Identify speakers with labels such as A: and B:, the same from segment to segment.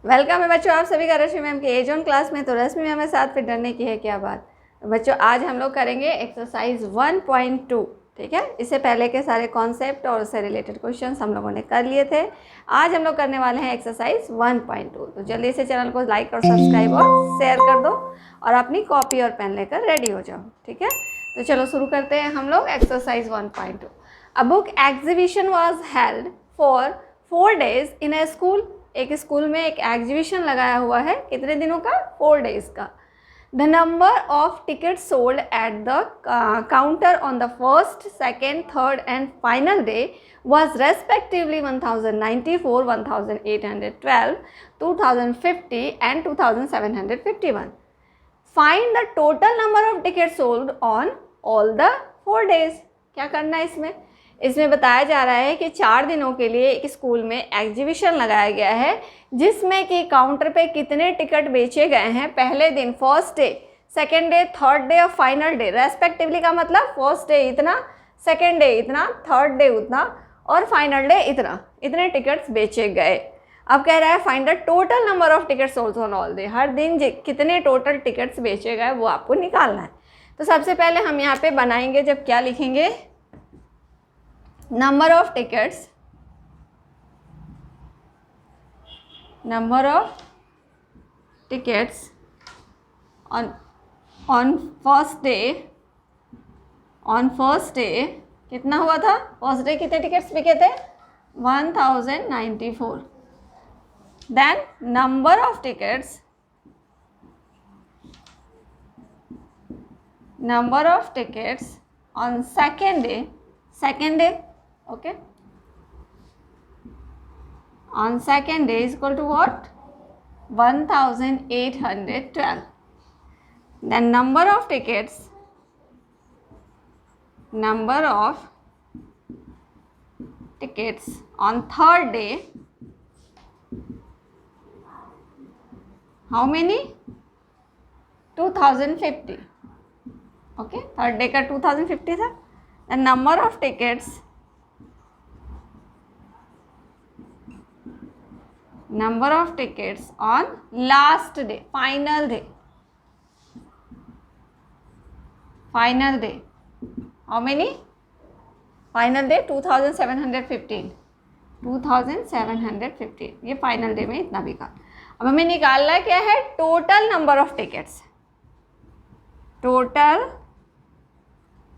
A: Welcome है बच्चों, आप सभी का रश्मि मैम की एज ऑन क्लास में। तो रश्मि मैम साथ फिर डरने की है क्या बात। तो बच्चों आज हम लोग करेंगे एक्सरसाइज 1.2। ठीक है, इससे पहले के सारे कॉन्सेप्ट और उससे रिलेटेड क्वेश्चंस हम लोगों ने कर लिए थे। आज हम लोग करने वाले हैं एक्सरसाइज 1.2। तो जल्दी से चैनल को लाइक और सब्सक्राइब और शेयर कर दो और अपनी कॉपी और पेन लेकर रेडी हो जाओ। ठीक है, तो चलो शुरू करते हैं हम लोग exercise 1.2। A book exhibition was held for 4 days in A school. एक स्कूल में एक एग्जीबिशन लगाया हुआ है, कितने दिनों का? 4 days का। The number of tickets sold at the counter on the first, second, third and final day was respectively 1094, 1812, 2050 and 2751. Find the total number of tickets sold on all the 4 days. क्या करना है इसमें बताया जा रहा है कि 4 दिनों के लिए एक स्कूल में एग्जीबिशन लगाया गया है जिसमें कि काउंटर पे कितने टिकट बेचे गए हैं पहले दिन, first day, second day, third day और फाइनल डे रेस्पेक्टिवली। का मतलब फर्स्ट डे इतना, सेकेंड डे इतना, थर्ड डे उतना और फाइनल डे इतना, इतने टिकट्स बेचे गए। अब कह रहा है find the total number of tickets sold on all day. हर दिन कितने टोटल टिकट्स बेचे गए वो आपको निकालना है। तो सबसे पहले हम यहाँ पे बनाएंगे, जब क्या लिखेंगे, number of tickets on first day कितना हुआ था? फर्स्ट डे कितने टिकट्स बिके थे? 1094। Then number of tickets on second day, okay, on second day is equal to what? 1812. Then number of tickets on third day, how many? 2050. okay, third day का 2050 था। The number of tickets on last day, final day, how many? final day 2715 ये final day में इतना बिका। अब हमें निकालना क्या है? Total number of tickets. Total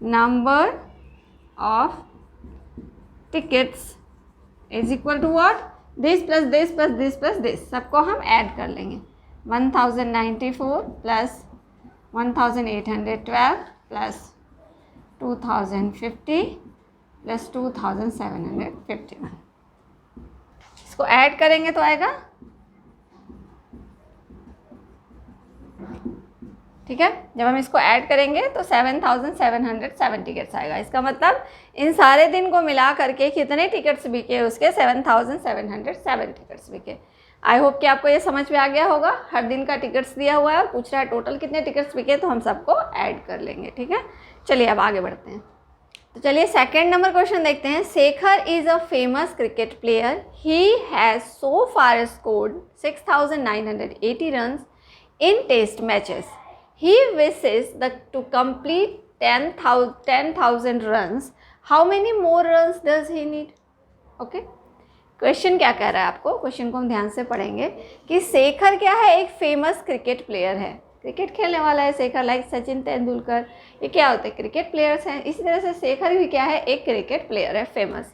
A: number of tickets is equal to what? This plus this plus this plus this, सबको हम ऐड कर लेंगे। 1094 प्लस 1812 प्लस 2050 प्लस 2751। इसको ऐड करेंगे तो आएगा, ठीक है। जब हम इसको ऐड करेंगे तो 7707 टिकट्स आएगा। इसका मतलब इन सारे दिन को मिला करके कितने टिकट्स बिके? उसके 7707 टिकट्स बिके। आई होप कि आपको ये समझ में आ गया होगा। हर दिन का टिकट्स दिया हुआ है और पूछ रहा है टोटल कितने टिकट्स बिके, तो हम सबको ऐड कर लेंगे। ठीक है, चलिए अब आगे बढ़ते हैं। तो चलिए सेकेंड नंबर क्वेश्चन देखते हैं। Shekhar is a famous cricket player. He has so far scored 6980 run in test matches. He wishes to complete 10,000 runs. How many more runs does he need? Okay. Question क्या कह रहा है आपको? Question को हम ध्यान से पढ़ेंगे कि शेखर क्या है? एक फेमस क्रिकेट प्लेयर है, क्रिकेट खेलने वाला है शेखर, लाइक सचिन तेंदुलकर। ये क्या होते हैं? क्रिकेट प्लेयर्स हैं। इसी तरह से शेखर भी क्या है? एक क्रिकेट प्लेयर है, फेमस।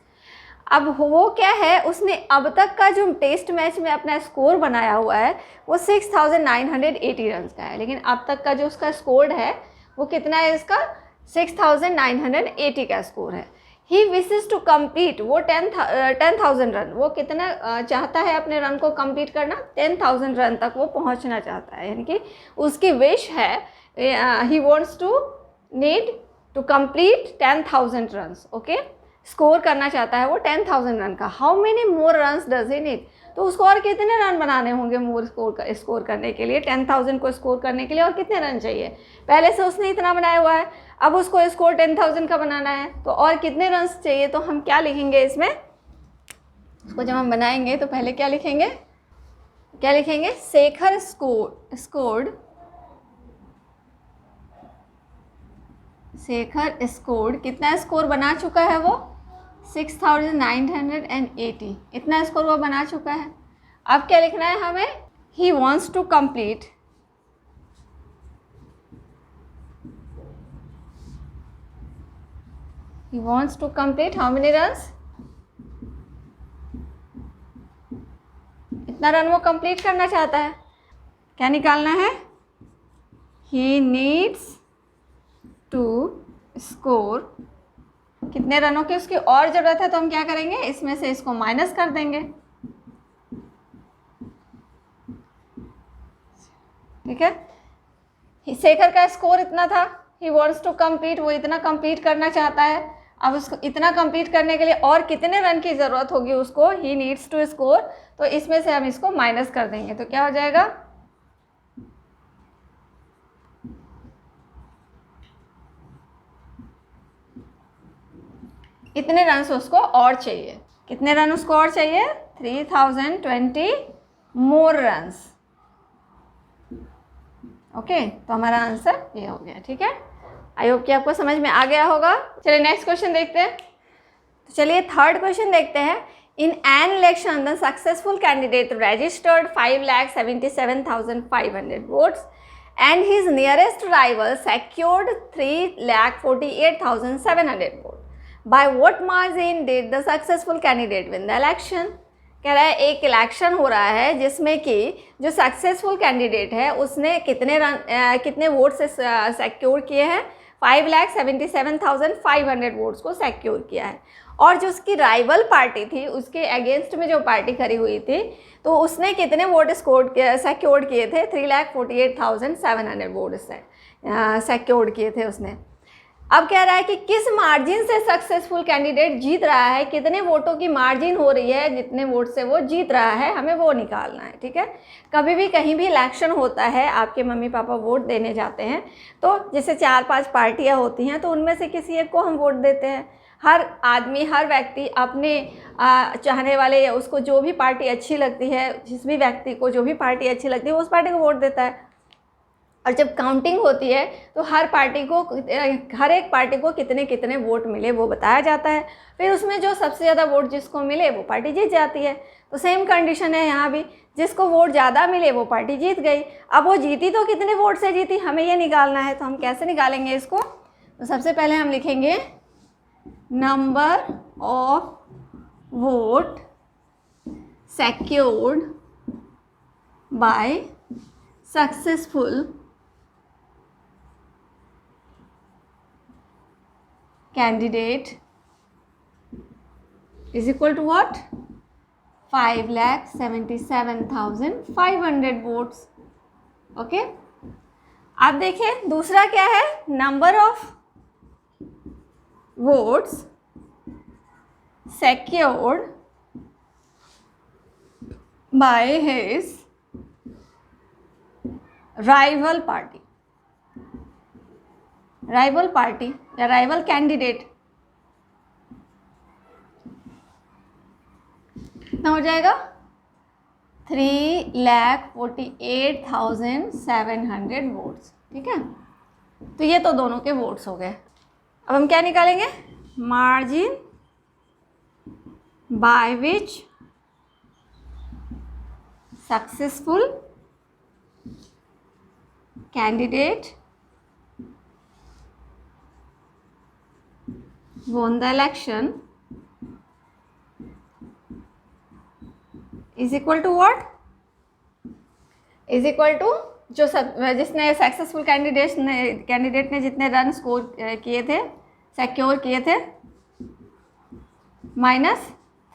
A: अब वो क्या है, उसने अब तक का जो टेस्ट मैच में अपना स्कोर बनाया हुआ है वो 6980 रन का है, लेकिन अब तक का जो उसका स्कोर है वो कितना है? इसका 6980 का स्कोर है। ही विशेस टू कंप्लीट, वो 10,000 रन, वो कितना चाहता है अपने रन को कंप्लीट करना? 10,000 रन तक वो पहुंचना चाहता है, यानी कि उसकी विश है, he wants to need to complete 10,000 run. Okay, score करना चाहता है वो 10,000 रन का। How many more runs does he need? तो उसको और कितने रन बनाने होंगे मोर स्कोर करने के लिए? 10,000 को स्कोर करने के लिए और कितने रन चाहिए? पहले से उसने इतना बनाया हुआ है, अब उसको स्कोर 10,000 का बनाना है, तो और कितने रन चाहिए? तो हम क्या लिखेंगे इसमें? इसको जब हम बनाएंगे तो पहले क्या लिखेंगे? क्या लिखेंगे? शेखर स्कोर्ड कितना स्कोर बना चुका है वो? 6980। इतना स्कोर वो बना चुका है। अब क्या लिखना है हमें? He wants to complete how many runs? इतना रन वो कंप्लीट करना चाहता है। क्या निकालना है? ही नीड्स टू स्कोर, कितने रनों की उसकी और ज़रूरत है, तो हम क्या करेंगे? इसमें से इसको माइनस कर देंगे। ठीक है, शेखर का स्कोर इतना था, ही वॉन्ट्स टू कंप्लीट, वो इतना कंप्लीट करना चाहता है। अब उसको इतना कंप्लीट करने के लिए और कितने रन की ज़रूरत होगी उसको? ही नीड्स टू स्कोर, तो इसमें से हम इसको माइनस कर देंगे, तो क्या हो जाएगा? इतने रन उसको और चाहिए। कितने रन उसको और चाहिए? 3020 मोर रन्स। ओके, तो हमारा आंसर ये हो गया। ठीक है, आई होप कि आपको समझ में आ गया होगा। चलिए नेक्स्ट क्वेश्चन देखते हैं। तो चलिए थर्ड क्वेश्चन देखते हैं। In an election the successful candidate registered 5,77,500 votes and his nearest rival secured 3,48,700 votes. By what margin did the successful candidate win the election? कह रहा है एक इलेक्शन हो रहा है जिसमें कि जो सक्सेसफुल कैंडिडेट है उसने कितने वोट से सिक्योर किए हैं? 5,77,500 वोट्स को सिक्योर किया है। और जो उसकी राइवल पार्टी थी, उसके अगेंस्ट में जो पार्टी खड़ी हुई थी, तो उसने कितने वोट सिक्योर्ड किए थे? 3,48,700 वोट सिक्योर्ड किए थे उसने। अब कह रहा है कि किस मार्जिन से सक्सेसफुल कैंडिडेट जीत रहा है, कितने वोटों की मार्जिन हो रही है, जितने वोट से वो जीत रहा है, हमें वो निकालना है। ठीक है, कभी भी कहीं भी इलेक्शन होता है, आपके मम्मी पापा वोट देने जाते हैं, तो जैसे 4-5 पार्टियां होती हैं, तो उनमें से किसी एक को हम वोट देते हैं। हर आदमी, हर व्यक्ति अपने चाहने वाले, उसको जो भी पार्टी अच्छी लगती है, जिस भी व्यक्ति को जो भी पार्टी अच्छी लगती है, वो उस पार्टी को वोट देता है। और जब काउंटिंग होती है तो हर एक पार्टी को कितने कितने वोट मिले वो बताया जाता है। फिर उसमें जो सबसे ज़्यादा वोट जिसको मिले वो पार्टी जीत जाती है। तो सेम कंडीशन है यहाँ भी, जिसको वोट ज़्यादा मिले वो पार्टी जीत गई। अब वो जीती तो कितने वोट से जीती, हमें ये निकालना है। तो हम कैसे निकालेंगे इसको? तो सबसे पहले हम लिखेंगे number of vote secured by successful candidate is equal to what? 5,77,500 votes. Okay, अब देखिए दूसरा क्या है? नंबर ऑफ वोट्स secured by his rival party या राइवल कैंडिडेट। कितना हो जाएगा? 3,48,700 वोट्स। ठीक है, तो ये तो दोनों के वोट्स हो गए। अब हम क्या निकालेंगे? Margin by which successful candidate won the election is equal to what? is equal to जिसने सक्सेसफुल कैंडिडेट ने जितने रन स्कोर किए थे, सिक्योर किए थे, माइनस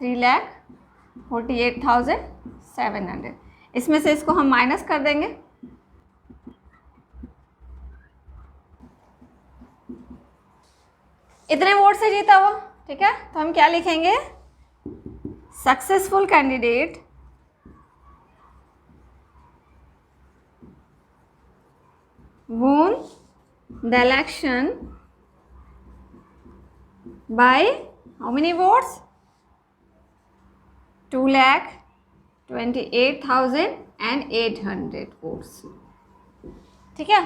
A: 3,48,700। इसमें से इसको हम माइनस कर देंगे। इतने वोट से जीता वो। ठीक है, तो हम क्या लिखेंगे? Successful candidate won the election by how many votes? 2,48,700 28,800 कोट्स। ठीक है,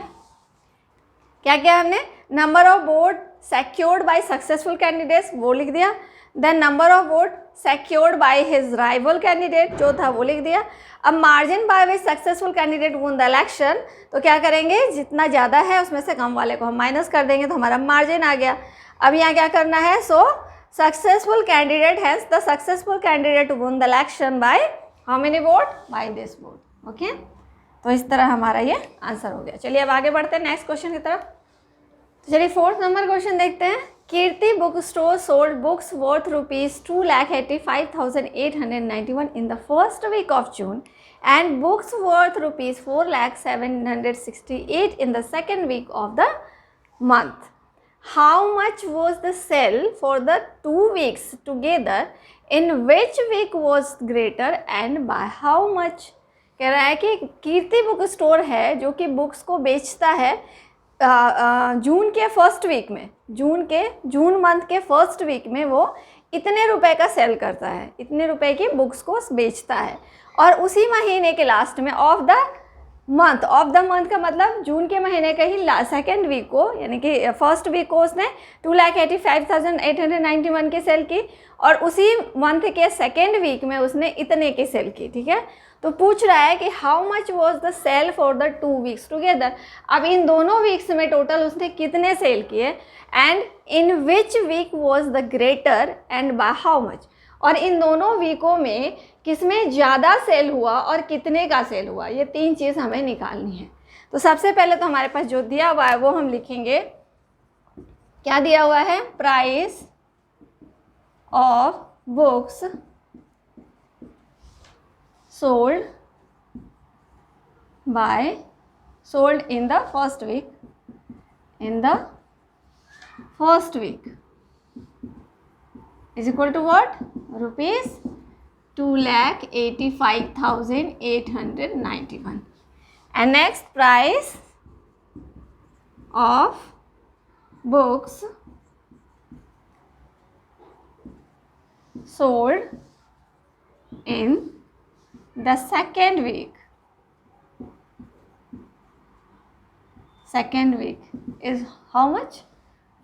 A: क्या किया हमने, number of vote secured by successful candidates वो लिख दिया, then number of vote secured by his rival candidate जो था वो लिख दिया। अब margin by which successful candidate won the election, तो क्या करेंगे, जितना ज़्यादा है उसमें से कम वाले को हम माइनस कर देंगे तो हमारा मार्जिन आ गया। अब यहाँ क्या करना है, so successful candidate has the successful candidate won the election by how many vote, by this vote. Okay, तो इस तरह हमारा ये आंसर हो गया। चलिए अब आगे बढ़ते हैं नेक्स्ट क्वेश्चन की तरफ। तो चलिए 4th नंबर क्वेश्चन देखते हैं। Kirti book store sold books worth ₹2,85,891 in the first week of June and books worth ₹4,07,68 in the second week of the month. How much was the sale for the 2 weeks together? In which week was greater and by how much? कह रहा है कि कीर्ति book store है जो कि books को बेचता है जून के फर्स्ट वीक में, जून मंथ के फर्स्ट वीक में वो इतने रुपए का सेल करता है, इतने रुपए की बुक्स को बेचता है, और उसी महीने के लास्ट में ऑफ द मंथ का मतलब जून के महीने का ही सेकेंड वीक को, यानी कि फर्स्ट वीक को उसने 2,85,891 की सेल की, और उसी मंथ के सेकेंड वीक में उसने इतने की सेल की। ठीक है, तो पूछ रहा है कि how much was the sale for the 2 weeks together. अब इन दोनों वीक्स में टोटल उसने कितने सेल किए, and in which week was the greater and by how much, और इन दोनों वीकों में किसमें ज़्यादा सेल हुआ और कितने का सेल हुआ, ये 3 चीज़ हमें निकालनी है। तो सबसे पहले तो हमारे पास जो दिया हुआ है वो हम लिखेंगे, क्या दिया हुआ है, price of books sold in the first week, is equal to what, ₹2,85,891, and next price of books sold in the second week is how much,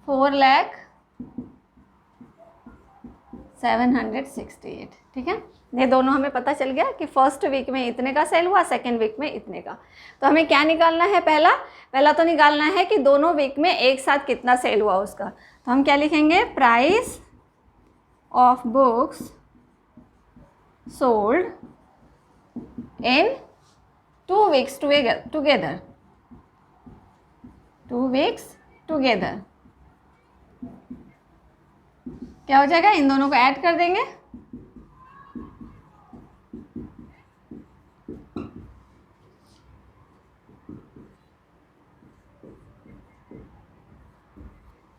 A: 4,07,68। ठीक है, ये दोनों हमें पता चल गया कि फर्स्ट वीक में इतने का सेल हुआ, सेकेंड वीक में इतने का। तो हमें क्या निकालना है, पहला तो निकालना है कि दोनों वीक में एक साथ कितना सेल हुआ उसका। तो हम क्या लिखेंगे, price of books sold in 2 weeks together, 2 weeks together, क्या हो जाएगा, इन दोनों को ऐड कर देंगे,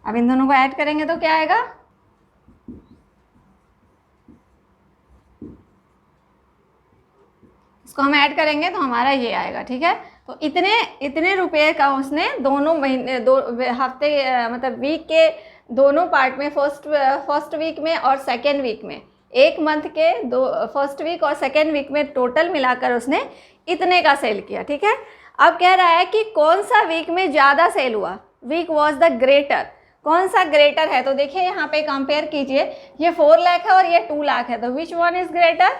A: अब इन दोनों को ऐड करेंगे तो क्या आएगा, इसको हम ऐड करेंगे तो हमारा ये आएगा। ठीक है, तो इतने रुपए का उसने दोनों महीने, हफ्ते, मतलब वीक के दोनों पार्ट में, फर्स्ट वीक में और सेकेंड वीक में, एक मंथ के फर्स्ट वीक और सेकेंड वीक में टोटल मिलाकर उसने इतने का सेल किया। ठीक है, अब कह रहा है कि कौन सा वीक में ज़्यादा सेल हुआ, वीक वॉज द ग्रेटर, कौन सा ग्रेटर है। तो देखिए यहाँ पे कंपेयर कीजिए, ये 4 लाख है और ये 2 लाख है, तो which one is greater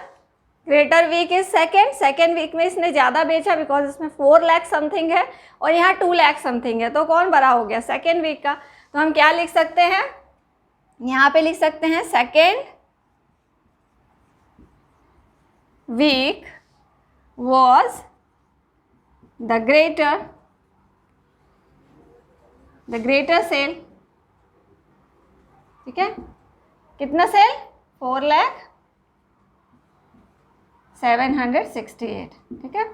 A: week is second week में इसने ज़्यादा बेचा, बिकॉज इसमें 4 लाख समथिंग है और यहाँ 2 लाख समथिंग है, तो कौन बड़ा हो गया, सेकेंड वीक का। तो हम क्या लिख सकते हैं, यहाँ पे लिख सकते हैं second week was the greater sale. ठीक है, कितना सेल, 4,07,68। ठीक है,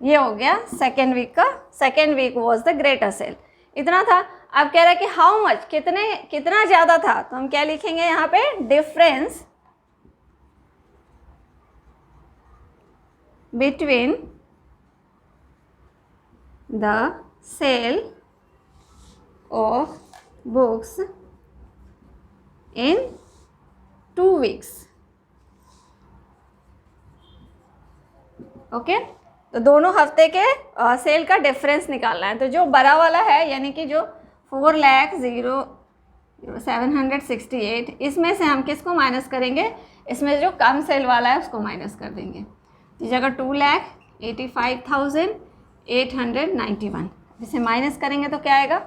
A: ये हो गया सेकेंड वीक का, second week was the greater sale, इतना था। अब कह रहा है कि हाउ मच, कितना ज़्यादा था, तो हम क्या लिखेंगे यहाँ पे, difference between the sale of books in 2 weeks okay. तो दोनों हफ्ते के सेल का डिफरेंस निकालना है। तो जो बड़ा वाला है यानी कि जो 4,0768, इसमें से हम किसको माइनस करेंगे, इसमें जो कम सेल वाला है उसको माइनस कर देंगे। इस जगह 2,85,891, इसे माइनस करेंगे तो क्या आएगा,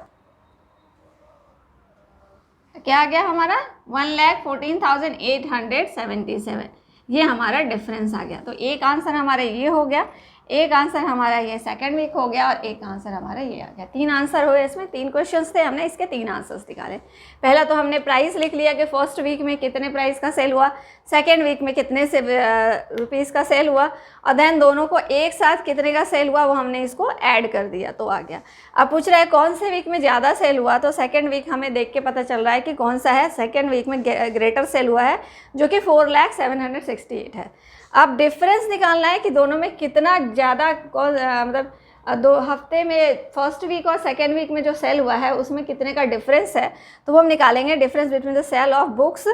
A: क्या आ गया हमारा 1,14,877। ये हमारा डिफरेंस आ गया। तो एक आंसर हमारा ये हो गया, एक आंसर हमारा ये सेकंड वीक हो गया और एक आंसर हमारा ये आ गया। 3 आंसर हुए इसमें, 3 क्वेश्चंस थे, हमने इसके 3 आंसर्स निकाले। पहला तो हमने प्राइस लिख लिया कि फर्स्ट वीक में कितने प्राइस का सेल हुआ, सेकेंड वीक में कितने से रुपीज़ का सेल हुआ, और देन दोनों को एक साथ कितने का सेल हुआ वो हमने इसको ऐड कर दिया तो आ गया। अब पूछ रहा है कौन से वीक में ज़्यादा सेल हुआ, तो सेकेंड वीक हमें देख के पता चल रहा है कि कौन सा है, सेकेंड वीक में ग्रेटर सेल हुआ है जो कि 4,0768 है। अब डिफरेंस निकालना है कि दोनों में कितना ज़्यादा मतलब 2 हफ्ते में फर्स्ट वीक और सेकेंड वीक में जो सेल हुआ है उसमें कितने का डिफरेंस है। तो वो हम निकालेंगे difference between the sale of books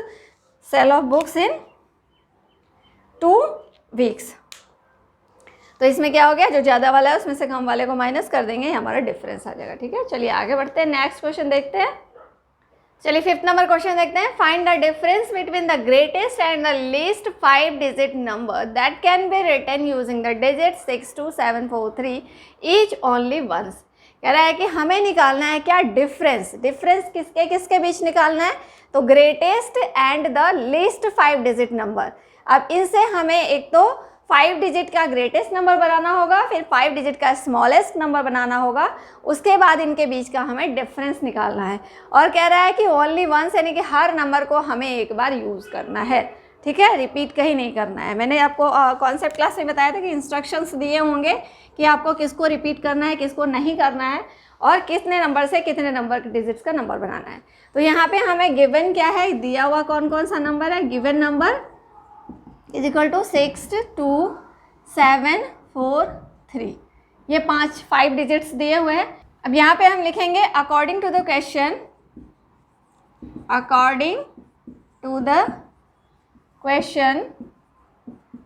A: in 2 weeks. तो इसमें क्या हो गया, जो ज़्यादा वाला है उसमें से कम वाले को माइनस कर देंगे, हमारा डिफरेंस आ जाएगा। ठीक है, चलिए आगे बढ़ते हैं, नेक्स्ट क्वेश्चन देखते हैं। चलिए 5th नंबर क्वेश्चन देखते हैं। Find the difference between the greatest and the least 5 digit number that can be written using the digit 62743 each only once. कह रहा है कि हमें निकालना है क्या, डिफरेंस किसके किसके बीच निकालना है, तो greatest and the least 5 digit number. अब इनसे हमें एक तो 5 डिजिट का ग्रेटेस्ट नंबर बनाना होगा, फिर 5 डिजिट का स्मॉलेस्ट नंबर बनाना होगा, उसके बाद इनके बीच का हमें डिफरेंस निकालना है। और कह रहा है कि ओनली वंस यानी कि हर नंबर को हमें एक बार यूज़ करना है। ठीक है, रिपीट कहीं नहीं करना है। मैंने आपको कॉन्सेप्ट क्लास में बताया था कि इंस्ट्रक्शंस दिए होंगे कि आपको किसको रिपीट करना है, किसको नहीं करना है, और कितने नंबर से कितने नंबर के डिजिट्स का नंबर बनाना है। तो यहाँ पे हमें गिवन क्या है, दिया हुआ कौन कौन सा नंबर है, given number is equal to 62743। ये 5 डिजिट्स दिए हुए हैं। अब यहाँ पे हम लिखेंगे according to the question,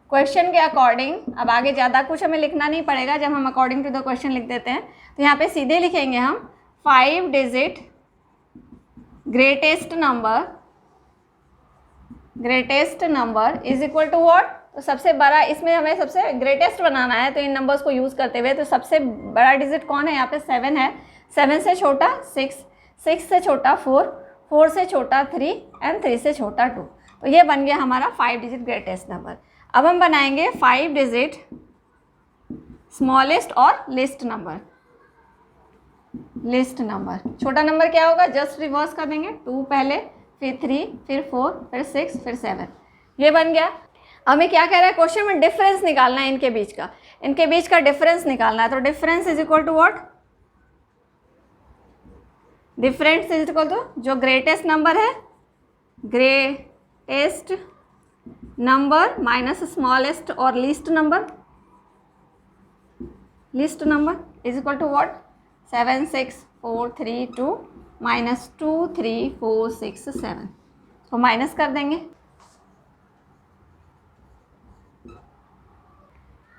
A: question के अकॉर्डिंग। अब आगे ज़्यादा कुछ हमें लिखना नहीं पड़ेगा, जब हम अकॉर्डिंग टू द क्वेश्चन लिख देते हैं तो यहाँ पे सीधे लिखेंगे हम 5 digit greatest number is equal to what, तो सबसे बड़ा, इसमें हमें सबसे ग्रेटेस्ट बनाना है तो इन नंबर्स को यूज़ करते हुए, तो सबसे बड़ा डिजिट कौन है, यहाँ पे 7 है। 7 से छोटा 6, 6 से छोटा 4, 4 से छोटा 3 एंड 3 से छोटा 2। तो ये बन गया हमारा 5 डिजिट ग्रेटेस्ट नंबर। अब हम बनाएंगे 5 डिजिट स्मॉलेस्ट और लिस्ट नंबर। छोटा नंबर क्या होगा, जस्ट रिवर्स कर देंगे, 2 पहले, फिर 3, फिर 4, फिर 6, फिर 7। ये बन गया। हमें क्या कह रहा है क्वेश्चन में, डिफरेंस निकालना है इनके बीच का डिफरेंस निकालना है। तो difference is equal to what, difference is equal to जो ग्रेटेस्ट नंबर है, ग्रेटेस्ट नंबर माइनस स्मॉलेस्ट और least number is equal to what, 7 6 4 3 2 minus 2 3 4 6 7 को माइनस कर देंगे।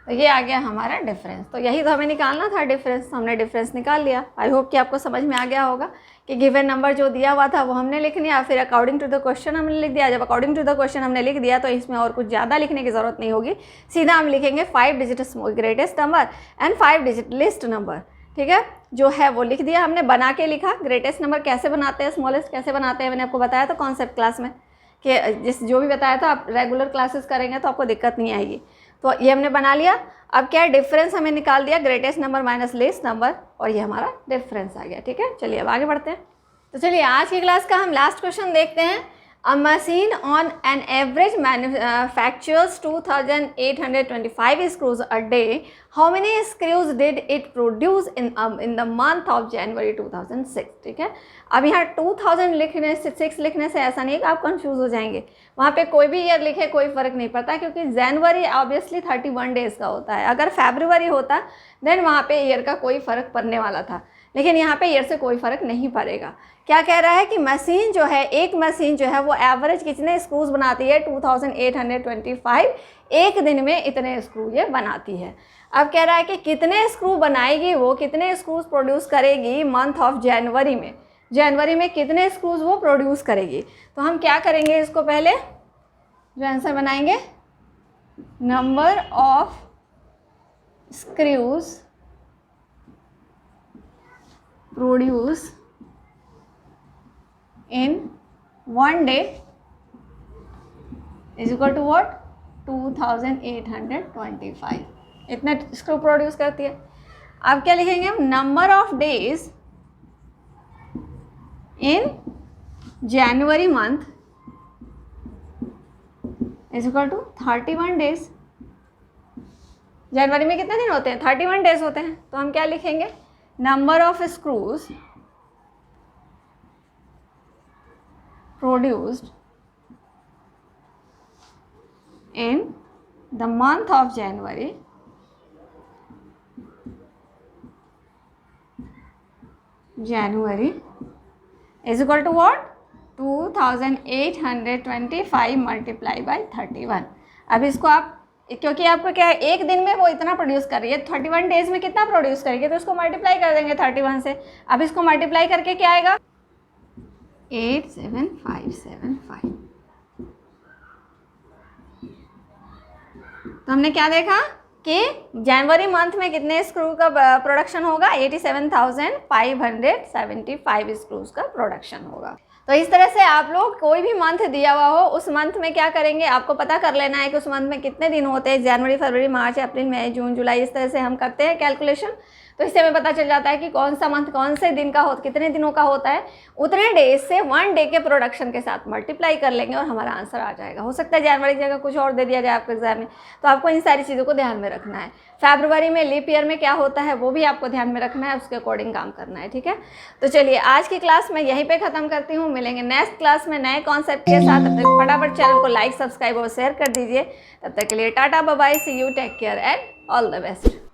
A: तो ये आ गया हमारा डिफरेंस। तो यही तो हमें निकालना था डिफरेंस, हमने डिफरेंस निकाल लिया। आई होप कि आपको समझ में आ गया होगा कि गिवन नंबर जो दिया हुआ था वो हमने लिख लिया, फिर अकॉर्डिंग टू द क्वेश्चन हमने लिख दिया। जब अकॉर्डिंग टू द क्वेश्चन हमने लिख दिया तो इसमें और कुछ ज़्यादा लिखने की ज़रूरत नहीं होगी, सीधा हम लिखेंगे 5 digit greatest number and 5 digit list number. ठीक है, जो है वो लिख दिया हमने, बना के लिखा। ग्रेटेस्ट नंबर कैसे बनाते हैं, स्मॉलेस्ट कैसे बनाते हैं, मैंने आपको बताया था कॉन्सेप्ट क्लास में, कि जो भी बताया था आप रेगुलर क्लासेस करेंगे तो आपको दिक्कत नहीं आएगी। तो ये हमने बना लिया। अब क्या है, डिफरेंस हमें निकाल दिया, greatest number minus list number, और ये हमारा डिफरेंस आ गया। ठीक है, चलिए अब आगे बढ़ते हैं। तो चलिए आज की क्लास का हम लास्ट क्वेश्चन देखते हैं। A machine on an average manufactures 2,825 screws a day. How many screws did it produce in the month of January 2006? ठीक है, अब यहाँ 2000 लिखने से 6 लिखने से ऐसा नहीं है कि आप कंफ्यूज हो जाएंगे। वहाँ पे कोई भी ईयर लिखे कोई फ़र्क नहीं पड़ता, क्योंकि जनवरी ऑब्वियसली 31 डेज़ का होता है। अगर फरवरी होता देन वहाँ पे ईयर का कोई फ़र्क पड़ने वाला था, लेकिन यहाँ पे ईयर से कोई फ़र्क नहीं पड़ेगा। क्या कह रहा है कि मशीन जो है, एक मशीन जो है वो एवरेज कितने स्क्रूज बनाती है, 2825, एक दिन में इतने स्क्रू ये बनाती है। अब कह रहा है कि कितने स्क्रू बनाएगी वो, कितने स्क्रूज प्रोड्यूस करेगी मंथ ऑफ जनवरी में, जनवरी में कितने स्क्रूज वो प्रोड्यूस करेगी। तो हम क्या करेंगे, इसको पहले जो आंसर बनाएंगे, number of screws produce in one day is equal to what, 2825, इतने स्क्रू प्रोड्यूस करती है। अब क्या लिखेंगे हम, number of days in January month is equal to 31 days. जनवरी में कितने दिन होते हैं, 31 डेज होते हैं। तो हम क्या लिखेंगे, number of screws produced in the month of January is equal to what, 2825 multiply by 31। अब इसको आप, क्योंकि आपको क्या है, एक दिन में वो इतना प्रोड्यूस कर रही है, 31 डेज में कितना प्रोड्यूस करेगी, तो इसको मल्टीप्लाई कर देंगे 31 से। अब इसको मल्टीप्लाई करके क्या आएगा, 87575। तो हमने क्या देखा कि जनवरी मंथ में कितने स्क्रू का प्रोडक्शन होगा, 87,575 स्क्रूज का प्रोडक्शन होगा। तो इस तरह से आप लोग कोई भी मंथ दिया हुआ हो, उस मंथ में क्या करेंगे, आपको पता कर लेना है कि उस मंथ में कितने दिन होते हैं, जनवरी, फरवरी, मार्च, अप्रैल, मई, जून, जुलाई, इस तरह से हम करते हैं कैलकुलेशन। तो इससे हमें पता चल जाता है कि कौन सा मंथ कौन से दिन का कितने दिनों का होता है, उतने डेज से 1 डे के प्रोडक्शन के साथ मल्टीप्लाई कर लेंगे और हमारा आंसर आ जाएगा। हो सकता है जनवरी की जगह कुछ और दे दिया जाए आपको एग्जाम में, तो आपको इन सारी चीज़ों को ध्यान में रखना है। फरवरी में लीप ईयर में क्या होता है वो भी आपको ध्यान में रखना है, उसके अकॉर्डिंग काम करना है, ठीक है। तो चलिए आज की क्लास मैं यहीं पे ख़त्म करती हूँ, मिलेंगे नेक्स्ट क्लास में नए कॉन्सेप्ट के साथ। तब तक फटाफट चैनल को लाइक, सब्सक्राइब और शेयर कर दीजिए। तब तक के लिए tata, bye bye, see you, take care and all the best.